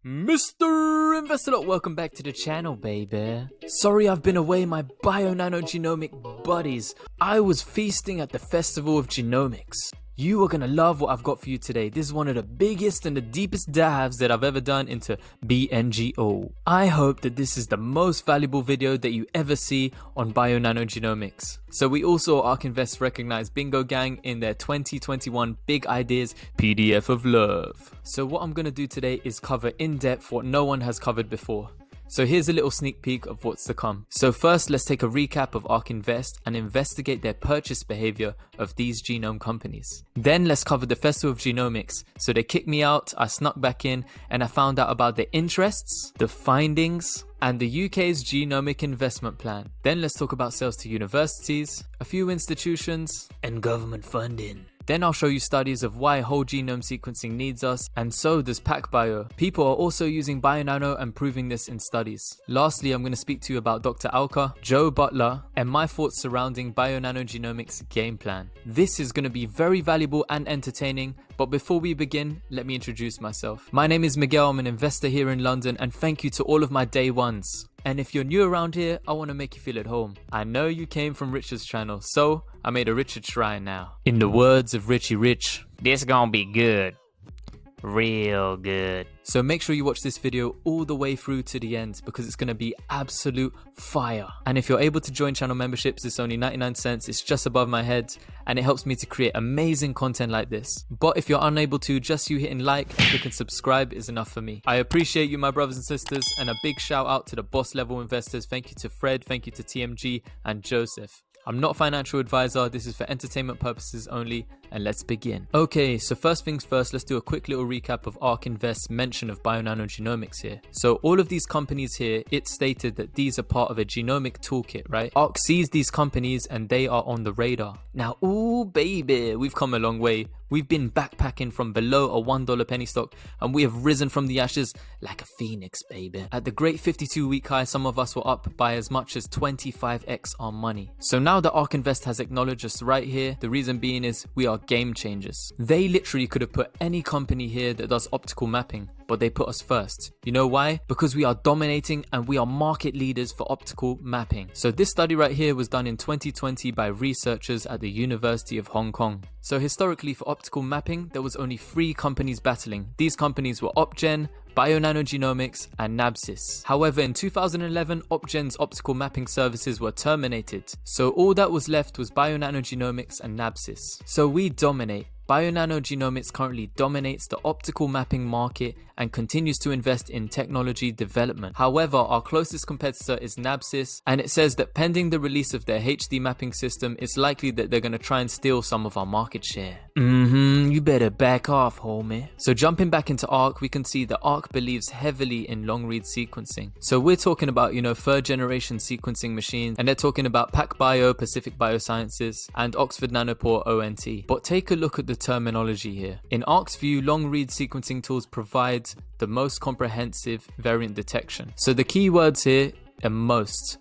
Mr. Investor, welcome back to the channel, baby. Sorry I've been away, my Bionano Genomic buddies. I was feasting at the Festival of Genomics. You are gonna love what I've got for you today. This is one of the biggest and the deepest dives that I've ever done into BNGO. I hope that this is the most valuable video that you ever see on Bionano Genomics. So we also ARK Invest recognized Bingo Gang in their 2021 Big Ideas PDF of Love. So what I'm gonna do today is cover in depth what no one has covered before. So here's a little sneak peek of what's to come. So first, let's take a recap of ARK Invest and investigate their purchase behavior of these genome companies. Then let's cover the Festival of Genomics. So they kicked me out, I snuck back in, and I found out about their interests, the findings, and the UK's genomic investment plan. Then let's talk about sales to universities, a few institutions, and government funding. Then I'll show you studies of why whole genome sequencing needs us, and so does pacbio. People are also using Bionano and proving this in studies. Lastly, I'm going to speak to you about Dr. Alka, Joe Butler, and my thoughts surrounding Bionano Genomics Gameplan. This is going to be very valuable and entertaining, but before we begin, let me introduce myself. My name is Miguel, I'm an investor here in London, and thank you to all of my day ones. And if you're new around here, I want to make you feel at home. I know you came from Richard's channel, so I made a Richard shrine now. In the words of Richie Rich, this gonna be good. Real good. So make sure you watch this video all the way through to the end because it's going to be absolute fire. And if you're able to join channel memberships, it's only 99 cents. It's just above my head and it helps me to create amazing content like this. But if you're unable to, just you hitting like and clicking subscribe is enough for me. I appreciate you, my brothers and sisters, and a big shout out to the boss level investors. Thank you to Fred, thank you to TMG and Joseph. I'm not a financial advisor, this is for entertainment purposes only, and let's begin. Okay, so first things first, let's do a quick little recap of ARK Invest's mention of Bionano Genomics here. So all of these companies here, it stated that these are part of a genomic toolkit, right? ARK sees these companies and they are on the radar. Now, ooh baby, we've come a long way. We've been backpacking from below a $1 penny stock and we have risen from the ashes like a phoenix, baby. At the great 52-week high, some of us were up by as much as 25x our money. So now that ARK Invest has acknowledged us right here, the reason being is we are game changers. They literally could have put any company here that does optical mapping, but they put us first. You know why? Because we are dominating and we are market leaders for optical mapping. So this study right here was done in 2020 by researchers at the University of Hong Kong. So historically for optical mapping, there was only 3 companies battling. These companies were Opgen, Bionano Genomics, and Nabsys. However, in 2011, Opgen's optical mapping services were terminated. So all that was left was Bionano Genomics and Nabsys. So we dominate. Bionano Genomics currently dominates the optical mapping market and continues to invest in technology development. However, our closest competitor is Nabsys, and it says that pending the release of their HD mapping system, it's likely that they're going to try and steal some of our market share. You better back off, homie. So jumping back into ARK, we can see that ARK believes heavily in long read sequencing. So we're talking about, third generation sequencing machines, and they're talking about pacbio, Pacific Biosciences, and Oxford Nanopore ONT. But take a look at the terminology here. In ARK's view, long read sequencing tools provide the most comprehensive variant detection. So the keywords here are most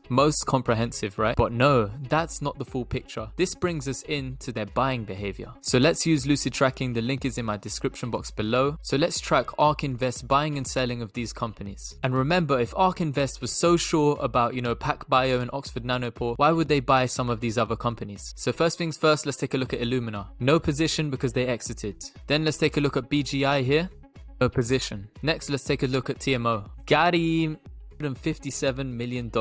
comprehensive, right? But no, that's not the full picture. This brings us into their buying behavior. So let's use lucid tracking. The link is in my description box below. So let's track ARK Invest buying and selling of these companies. And remember, if ARK Invest was so sure about, pacbio and Oxford Nanopore, why would they buy some of these other companies? So first things first, let's take a look at Illumina. No position because they exited. Then let's take a look at BGI here. No position. Next, let's take a look at TMO. Got him. $157 million.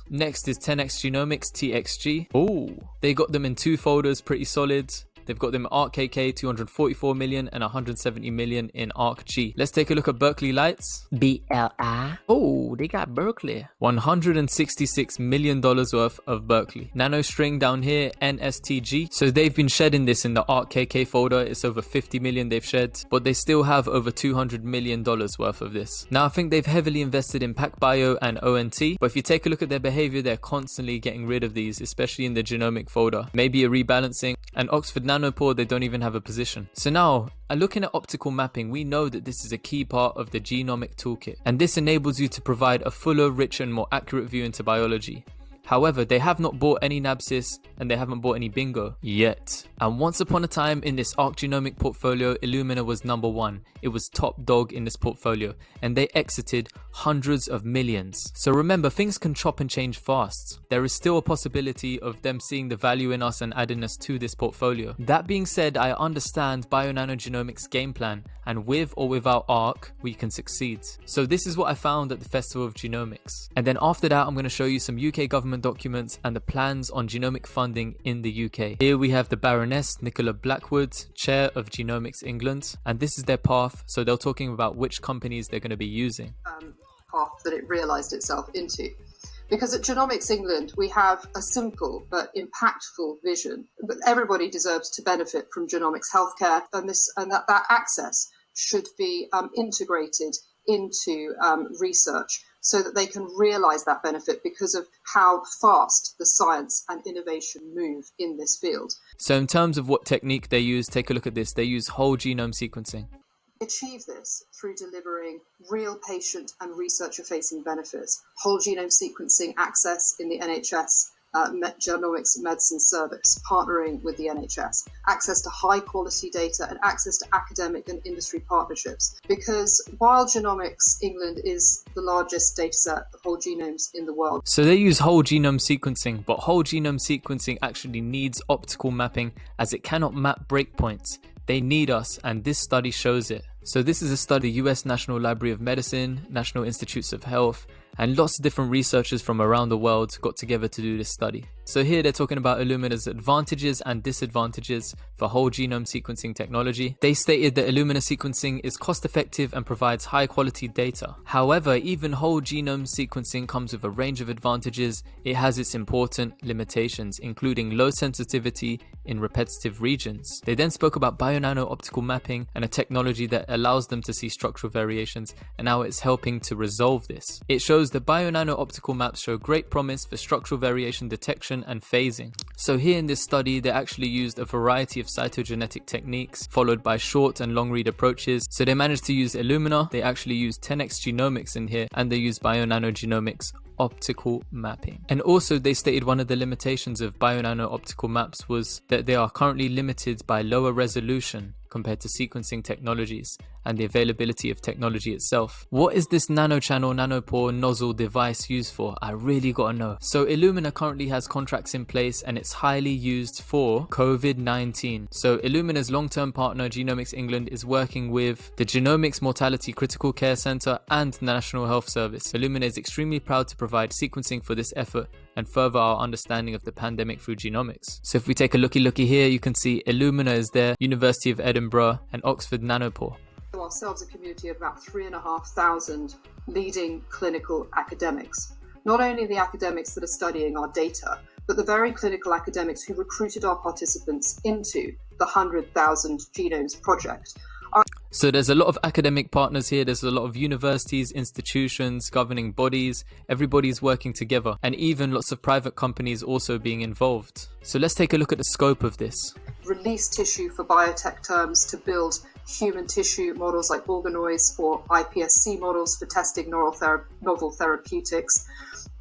Next is 10x Genomics TXG. Oh, they got them in 2 folders, pretty solid. They've got them ARK KK 244 million and 170 million in ARK G. Let's take a look at Berkeley Lights. BLI. Oh, they got Berkeley. $166 million worth of Berkeley. NanoString down here, NSTG. So they've been shedding this in the ARK KK folder. It's over 50 million they've shed, but they still have over $200 million worth of this. Now I think they've heavily invested in pacbio and ONT, but if you take a look at their behavior, they're constantly getting rid of these, especially in the genomic folder. Maybe a rebalancing. And Oxford Nanopore, they don't even have a position. So now, looking at optical mapping, we know that this is a key part of the genomic toolkit. And this enables you to provide a fuller, richer, and more accurate view into biology. However, they have not bought any NABSIS and they haven't bought any BNGO yet. And once upon a time in this ARC Genomic portfolio, Illumina was number one. It was top dog in this portfolio and they exited hundreds of millions. So remember, things can chop and change fast. There is still a possibility of them seeing the value in us and adding us to this portfolio. That being said, I understand Bionano Genomics' game plan, and with or without ARC, we can succeed. So this is what I found at the Festival of Genomics. And then after that, I'm going to show you some UK government documents and the plans on genomic funding in the UK. Here we have the Baroness Nicola Blackwood, Chair of Genomics England, and this is their path. So they're talking about which companies they're going to be using. Path that it realised itself into. Because at Genomics England, we have a simple but impactful vision. But everybody deserves to benefit from genomics healthcare, and that access should be integrated into research so that they can realise that benefit because of how fast the science and innovation move in this field. So in terms of what technique they use, take a look at this. They use whole genome sequencing. Achieve this through delivering real patient and researcher-facing benefits, whole genome sequencing access in the NHS Genomics Medicine Service, partnering with the NHS, access to high-quality data and access to academic and industry partnerships. Because while Genomics England is the largest dataset of whole genomes in the world. So they use whole genome sequencing, but whole genome sequencing actually needs optical mapping as it cannot map breakpoints. They need us, and this study shows it. So this is a study US National Library of Medicine, National Institutes of Health, and lots of different researchers from around the world got together to do this study. So here they're talking about Illumina's advantages and disadvantages for whole genome sequencing technology. They stated that Illumina sequencing is cost effective and provides high quality data. However, even whole genome sequencing comes with a range of advantages. It has its important limitations, including low sensitivity in repetitive regions. They then spoke about Bionano optical mapping and a technology that allows them to see structural variations, and how it's helping to resolve this. It shows that Bionano optical maps show great promise for structural variation detection and phasing. So here in this study, they actually used a variety of cytogenetic techniques followed by short and long read approaches. So they managed to use Illumina, they actually used 10x Genomics in here, and they used Bionano Genomics optical mapping. And also they stated one of the limitations of Bionano optical maps was that they are currently limited by lower resolution compared to sequencing technologies and the availability of technology itself. What is this nanochannel nanopore nozzle device used for? I really gotta know. So Illumina currently has contracts in place and it's highly used for COVID-19. So Illumina's long-term partner Genomics England is working with the Genomics Mortality Critical Care Centre and the National Health Service. Illumina is extremely proud to provide sequencing for this effort and further our understanding of the pandemic through genomics. So if we take a looky here, you can see Illumina is there, University of Edinburgh and Oxford Nanopore. Ourselves a community of about 3,500 leading clinical academics. Not only the academics that are studying our data, but the very clinical academics who recruited our participants into the 100,000 Genomes project. So there's a lot of academic partners here, there's a lot of universities, institutions, governing bodies, everybody's working together, and even lots of private companies also being involved. So let's take a look at the scope of this. Release tissue for biotech terms to build human tissue models like organoids or iPSC models for testing novel therapeutics.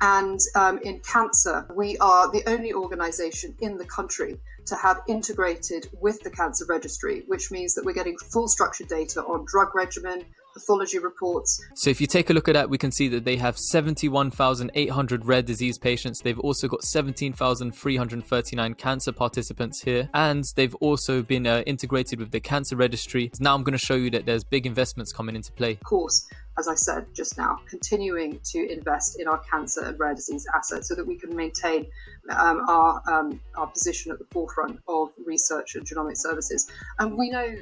And in cancer, we are the only organisation in the country to have integrated with the cancer registry, which means that we're getting full structured data on drug regimen, pathology reports. So if you take a look at that, we can see that they have 71,800 rare disease patients. They've also got 17,339 cancer participants here. And they've also been integrated with the cancer registry. Now I'm going to show you that there's big investments coming into play. Of course, as I said just now, continuing to invest in our cancer and rare disease assets so that we can maintain our position at the forefront of research and genomic services. And we know.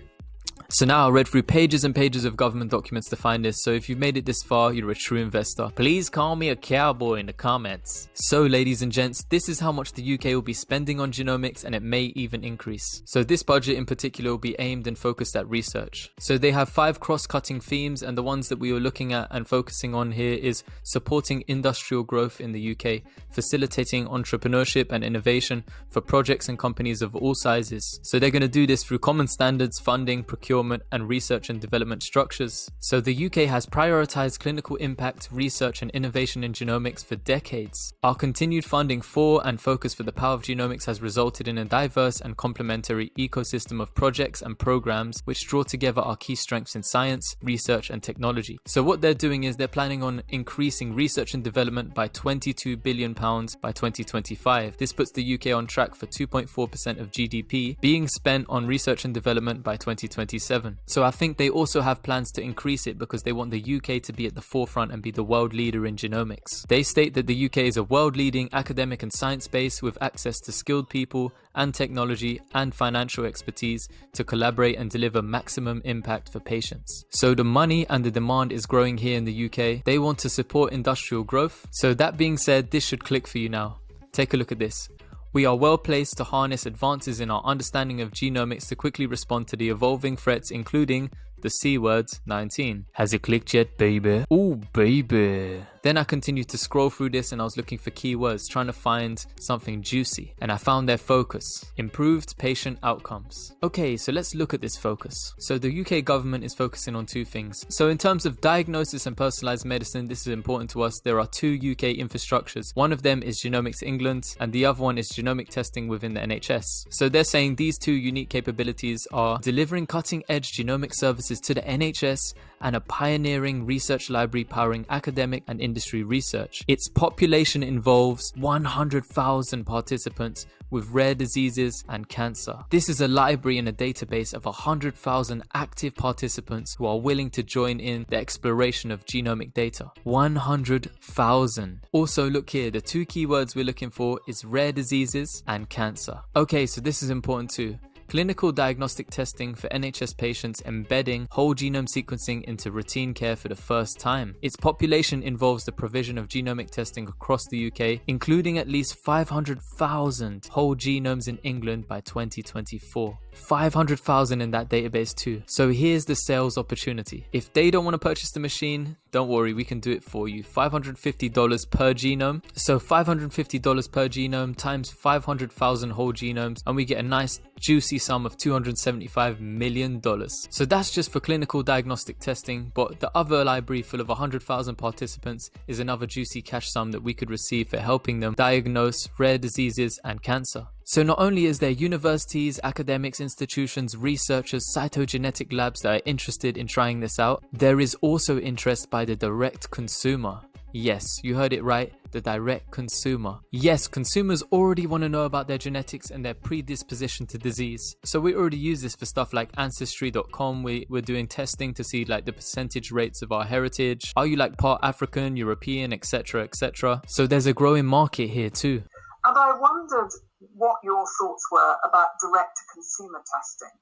So now I read through pages and pages of government documents to find this, so if you've made it this far, you're a true investor. Please call me a cowboy in the comments. So ladies and gents, this is how much the UK will be spending on genomics, and it may even increase. So this budget in particular will be aimed and focused at research. So they have 5 cross-cutting themes, and the ones that we were looking at and focusing on here is supporting industrial growth in the UK, facilitating entrepreneurship and innovation for projects and companies of all sizes. So they're going to do this through common standards, funding, procurement, procurement, and research and development structures. So the UK has prioritized clinical impact, research, and innovation in genomics for decades. Our continued funding for and focus for the power of genomics has resulted in a diverse and complementary ecosystem of projects and programs which draw together our key strengths in science, research, and technology. So what they're doing is they're planning on increasing research and development by £22 billion by 2025. This puts the UK on track for 2.4% of GDP being spent on research and development by 2027. So I think they also have plans to increase it because they want the UK to be at the forefront and be the world leader in genomics. They state that the UK is a world-leading academic and science base with access to skilled people and technology and financial expertise to collaborate and deliver maximum impact for patients. So the money and the demand is growing here in the UK. They want to support industrial growth. So that being said, this should click for you now. Take a look at this. We are well placed to harness advances in our understanding of genomics to quickly respond to the evolving threats, including the C word 19. Has it clicked yet, baby? Oh, baby. Then I continued to scroll through this and I was looking for keywords, trying to find something juicy. And I found their focus. Improved patient outcomes. Okay, so let's look at this focus. So the UK government is focusing on two things. So in terms of diagnosis and personalized medicine, this is important to us. There are two UK infrastructures. One of them is Genomics England and the other one is genomic testing within the NHS. So they're saying these two unique capabilities are delivering cutting-edge genomic services to the NHS and a pioneering research library powering academic and industry research. Its population involves 100,000 participants with rare diseases and cancer. This is a library and a database of 100,000 active participants who are willing to join in the exploration of genomic data. 100,000. Also look here, the two keywords we're looking for is rare diseases and cancer. Okay, so this is important too. Clinical diagnostic testing for NHS patients embedding whole genome sequencing into routine care for the first time. Its population involves the provision of genomic testing across the UK, including at least 500,000 whole genomes in England by 2024. 500,000 in that database too. So here's the sales opportunity. If they don't want to purchase the machine, don't worry, we can do it for you. $550 per genome. So $550 per genome times 500,000 whole genomes, and we get a nice juicy sum of $275 million. So that's just for clinical diagnostic testing, but the other library full of 100,000 participants is another juicy cash sum that we could receive for helping them diagnose rare diseases and cancer. So not only is there universities, academics, institutions, researchers, cytogenetic labs that are interested in trying this out, there is also interest by the direct consumer. Yes, you heard it right, the direct consumer. Yes, consumers already want to know about their genetics and their predisposition to disease. So we already use this for stuff like Ancestry.com. We're doing testing to see like the percentage rates of our heritage. Are you like part African, European, etc., etc.? So there's a growing market here too. And I wondered what your thoughts were about direct-to-consumer testing,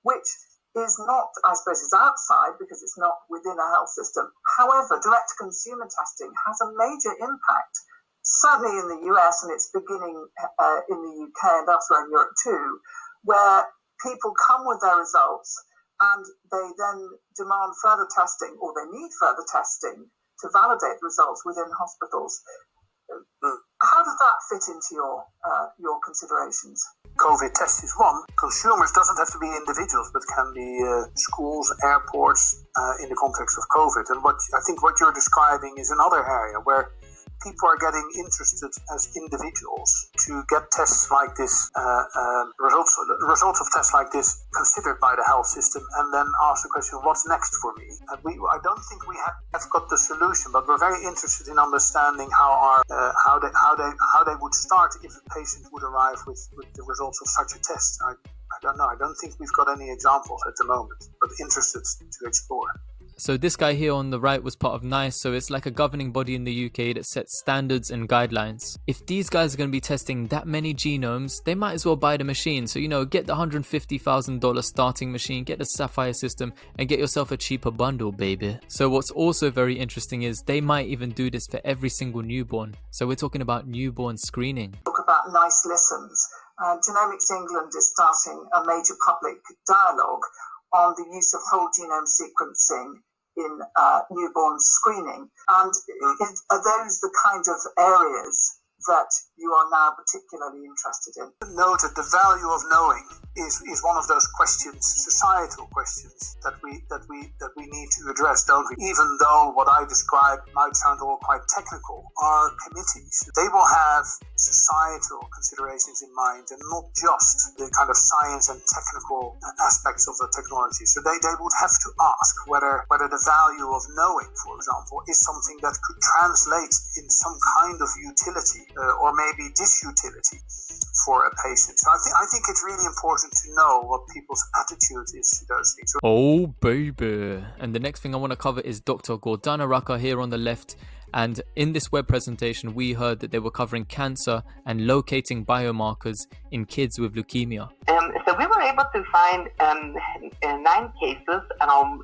which is not, I suppose, is outside because it's not within a health system. However, direct-to-consumer testing has a major impact, certainly in the US, and it's beginning in the UK and elsewhere in Europe too, where people come with their results and they then demand further testing, or they need further testing to validate the results within hospitals. How does that fit into your considerations? COVID test is one. Consumers doesn't have to be individuals, but can be schools, airports, in the context of COVID. And I think what you're describing is another area where people are getting interested as individuals to get tests like this, results of tests like this considered by the health system, and then ask the question, what's next for me? And I don't think we have got the solution, but we're very interested in understanding how they would start if a patient would arrive with the results of such a test. I don't know. I don't think we've got any examples at the moment, but interested to explore. So this guy here on the right was part of NICE, so it's like a governing body in the UK that sets standards and guidelines. If these guys are going to be testing that many genomes, they might as well buy the machine. So, get the $150,000 starting machine, get the Saphyr System, and get yourself a cheaper bundle, baby. So what's also very interesting is they might even do this for every single newborn. So we're talking about newborn screening. Talk about NICE listens. Genomics England is starting a major public dialogue on the use of whole genome sequencing in newborn screening. And are those the kind of areas that you are now particularly interested in? Noted the value of knowing is one of those questions, societal questions that we need to address, don't we? Even though what I described might sound all quite technical, our committees, they will have societal considerations in mind and not just the kind of science and technical aspects of the technology. So they would have to ask whether the value of knowing, for example, is something that could translate in some kind of utility or maybe disutility for a patient. So I think it's really important to know what people's attitude is to those things. Oh, baby. And the next thing I want to cover is Dr. Gordana Raka here on the left. And in this web presentation, we heard that they were covering cancer and locating biomarkers in kids with leukemia. So we were able to find 9 cases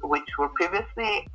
which were previously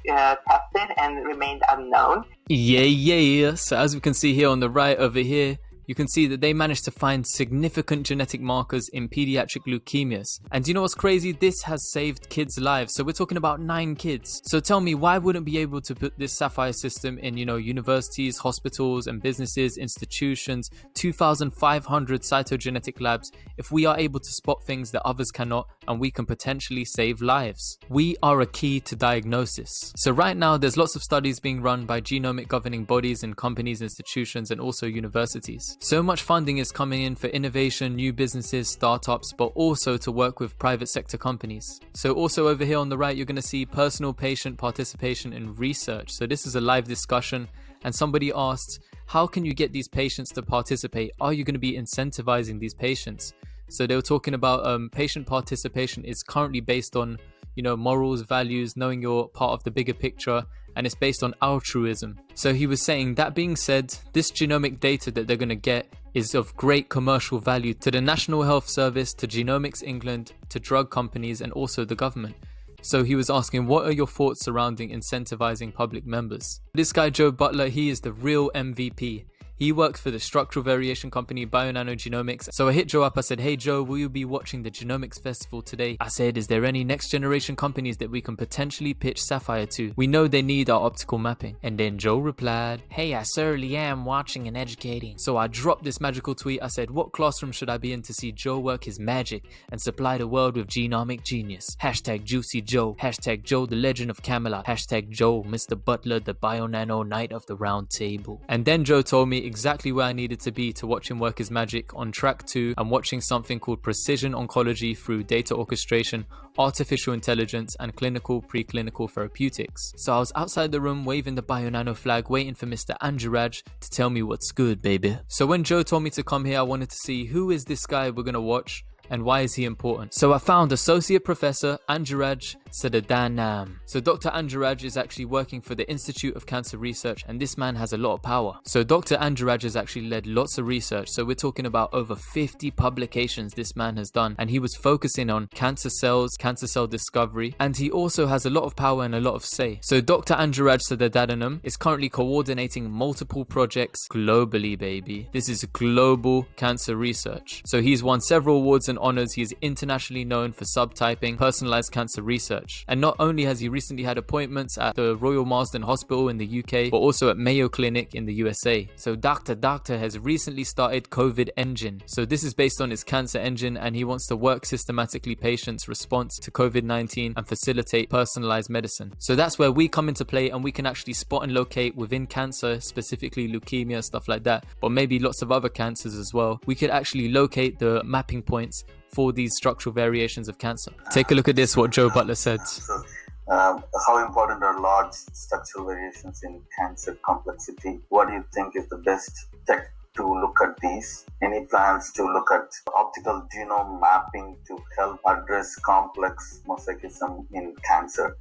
tested and remained unknown. Yeah. So as we can see here on the right over here, you can see that they managed to find significant genetic markers in pediatric leukemias. And you know what's crazy? This has saved kids' lives. So we're talking about 9 kids. So tell me, why wouldn't we be able to put this Saphyr system in, universities, hospitals and businesses, institutions, 2,500 cytogenetic labs, if we are able to spot things that others cannot and we can potentially save lives? We are a key to diagnosis. So right now, there's lots of studies being run by genomic governing bodies and companies, institutions, and also universities. So much funding is coming in for innovation, new businesses, startups, but also to work with private sector companies. So also over here on the right, you're going to see personal patient participation in research. So this is a live discussion, and somebody asked, how can you get these patients to participate? Are you going to be incentivizing these patients? So they were talking about patient participation is currently based on, morals, values, knowing you're part of the bigger picture, and it's based on altruism. So he was saying, that being said, this genomic data that they're going to get is of great commercial value to the National Health Service, to Genomics England, to drug companies, and also the government. So he was asking, what are your thoughts surrounding incentivizing public members? This guy, Joe Butler, he is the real MVP. He works for the structural variation company Bionano Genomics. So I hit Joe up. I said, hey Joe, will you be watching the Genomics Festival today? I said, is there any next generation companies that we can potentially pitch Saphyr to? We know they need our optical mapping. And then Joe replied, hey, I certainly am watching and educating. So I dropped this magical tweet. I said, what classroom should I be in to see Joe work his magic and supply the world with genomic genius? Hashtag Juicy Joe. Hashtag Joe the Legend of Camelot. Hashtag Joe Mr. Butler, the Bionano Knight of the Round Table. And then Joe told me exactly where I needed to be to watch him work his magic. On track 2, I'm watching something called Precision Oncology through data orchestration, artificial intelligence, and clinical preclinical therapeutics. So I was outside the room waving the Bionano flag, waiting for Mr. Andrew Raj to tell me what's good, baby. So when Joe told me to come here, I wanted to see who is this guy we're gonna watch and why is he important. So I found Associate Professor Andrew Raj Sadadanam. So Dr. Andrew Raj is actually working for the Institute of Cancer Research, and this man has a lot of power. So Dr. Andrew Raj has actually led lots of research. So we're talking about over 50 publications this man has done, and he was focusing on cancer cells, cancer cell discovery, and he also has a lot of power and a lot of say. So Dr. Andrew Raj Sadadanam is currently coordinating multiple projects globally, baby. This is global cancer research. So he's won several awards and honors. He is internationally known for subtyping personalized cancer research. And not only has he recently had appointments at the Royal Marsden Hospital in the UK, but also at Mayo Clinic in the USA. So Dr. has recently started COVID Engine. So this is based on his cancer engine, and he wants to work systematically patients' response to COVID-19 and facilitate personalized medicine. So that's where we come into play, and we can actually spot and locate within cancer, specifically leukemia, stuff like that, but maybe lots of other cancers as well. We could actually locate the mapping points for these structural variations of cancer. Take a look at this, what Joe Butler said. So, how important are large structural variations in cancer complexity? What do you think is the best tech to look at these? Any plans to look at optical genome mapping to help address complex mosaicism in cancer?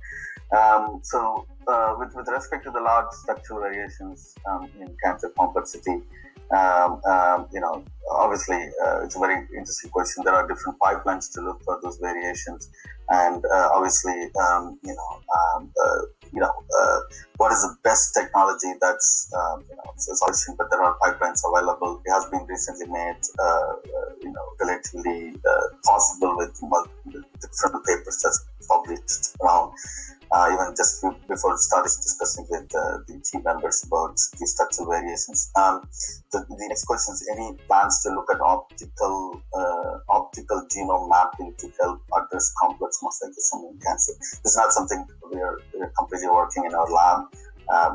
With respect to the large structural variations in cancer complexity, obviously, it's a very interesting question. There are different pipelines to look for those variations, and obviously, what is the best technology? That's it's a solution, but there are pipelines available. It has been recently made, relatively possible with different papers that's published around. even just before started discussing with the team members about the structural variations. The next question is, any plans to look at optical genome mapping to help address complex mosaicism in cancer? This is not something we're completely working in our lab,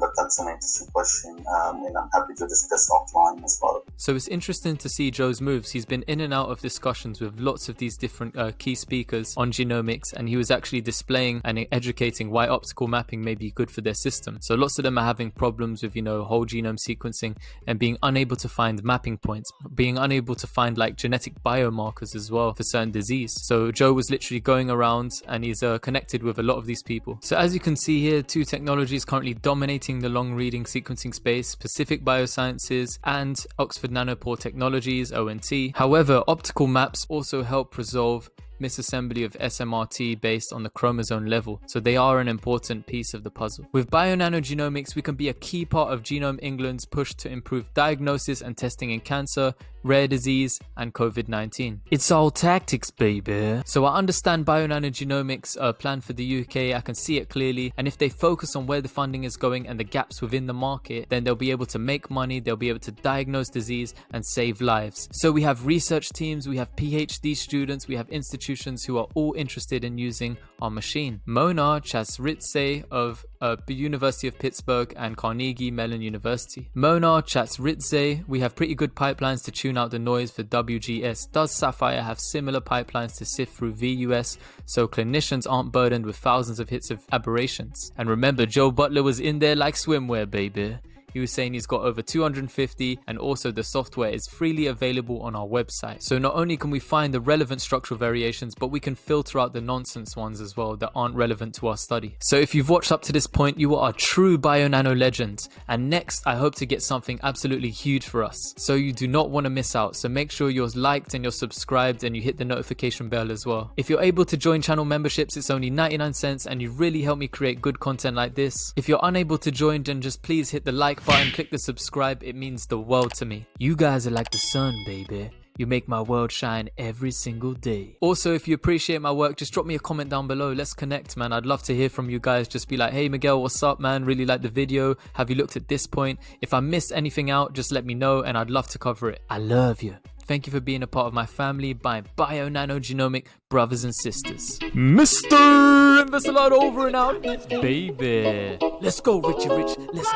but that's an interesting question, and I'm happy to discuss offline as well. So it's interesting to see Joe's moves. He's been in and out of discussions with lots of these different key speakers on genomics, and he was actually displaying and educating why optical mapping may be good for their system. So lots of them are having problems with, whole genome sequencing and being unable to find mapping points, being unable to find like genetic biomarkers as well for certain disease. So Joe was literally going around and he's connected with a lot of these people. So as you can see here, two technologies currently dominating the long reading sequencing space: Pacific Biosciences and Oxford Nanopore Technologies, ONT. However, optical maps also help resolve misassembly of SMRT based on the chromosome level, so they are an important piece of the puzzle. With Bionano Genomics, we can be a key part of Genomics England's push to improve diagnosis and testing in cancer, rare disease, and COVID-19. It's all tactics, baby. So I understand Bionano Genomics' plan for the UK. I can see it clearly, and if they focus on where the funding is going and the gaps within the market, then they'll be able to make money, they'll be able to diagnose disease and save lives. So we have research teams, we have PhD students, we have institutions who are all interested in using our machine. Mona Chasritze of the University of Pittsburgh and Carnegie Mellon University. Mona Chasritze, we have pretty good pipelines to tune out the noise for WGS. Does Saphyr have similar pipelines to sift through VUS so clinicians aren't burdened with thousands of hits of aberrations? And remember, Joe Butler was in there like swimwear, baby. He was saying he's got over 250, and also the software is freely available on our website. So not only can we find the relevant structural variations, but we can filter out the nonsense ones as well that aren't relevant to our study. So if you've watched up to this point, you are a true Bionano legend. And next, I hope to get something absolutely huge for us. So you do not want to miss out. So make sure you're liked and you're subscribed and you hit the notification bell as well. If you're able to join channel memberships, it's only 99 cents and you really help me create good content like this. If you're unable to join, then just please hit the like button, click the subscribe. It means the world to me. You guys are like the sun, baby. You make my world shine every single day. Also, if you appreciate my work, just drop me a comment down below. Let's connect, man. I'd love to hear from you guys. Just be like, hey Miguel, what's up, man? Really like the video. Have you looked at this point? If I missed anything out, just let me know and I'd love to cover it. I love you. Thank you for being a part of my family, my Bionano Genomic brothers and sisters. Mr. Invest a lot over and out, baby. Let's go, Richie Rich. Let's